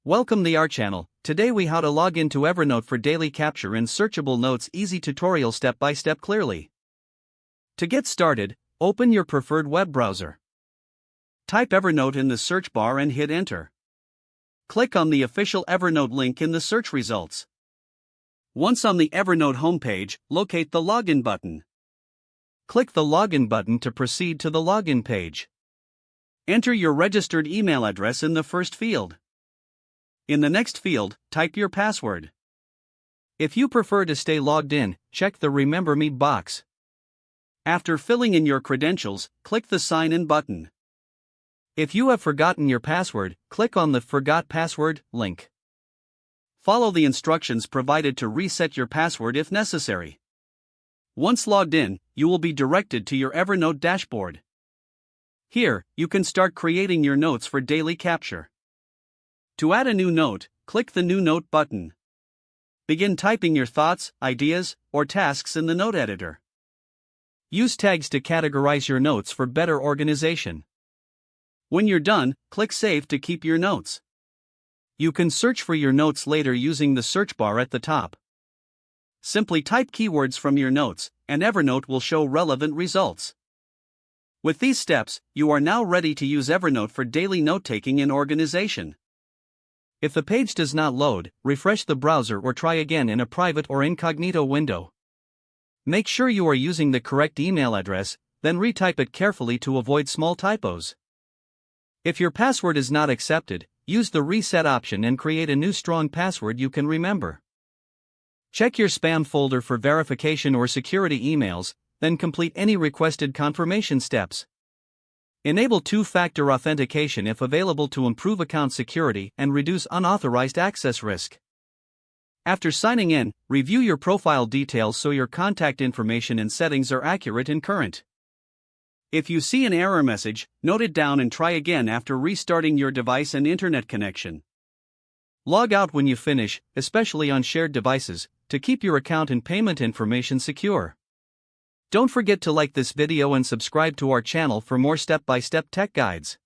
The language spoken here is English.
Welcome to our channel. Today we how to log into Evernote for daily capture in Searchable Notes. Easy tutorial step by step clearly. To get started, open your preferred web browser. Type Evernote in the search bar and hit enter. Click on the official Evernote link in the search results. Once on the Evernote homepage, locate the login button. Click the login button to proceed to the login page. Enter your registered email address in the first field. In the next field, type your password. If you prefer to stay logged in, check the Remember Me box. After filling in your credentials, click the Sign In button. If you have forgotten your password, click on the Forgot Password link. Follow the instructions provided to reset your password if necessary. Once logged in, you will be directed to your Evernote dashboard. Here, you can start creating your notes for daily capture. To add a new note, click the New Note button. Begin typing your thoughts, ideas, or tasks in the note editor. Use tags to categorize your notes for better organization. When you're done, click Save to keep your notes. You can search for your notes later using the search bar at the top. Simply type keywords from your notes, and Evernote will show relevant results. With these steps, you are now ready to use Evernote for daily note-taking and organization. If the page does not load, refresh the browser or try again in a private or incognito window. Make sure you are using the correct email address, then retype it carefully to avoid small typos. If your password is not accepted, use the reset option and create a new strong password you can remember. Check your spam folder for verification or security emails, then complete any requested confirmation steps. Enable two-factor authentication if available to improve account security and reduce unauthorized access risk. After signing in, review your profile details so your contact information and settings are accurate and current. If you see an error message, note it down and try again after restarting your device and internet connection. Log out when you finish, especially on shared devices, to keep your account and payment information secure. Don't forget to like this video and subscribe to our channel for more step-by-step tech guides.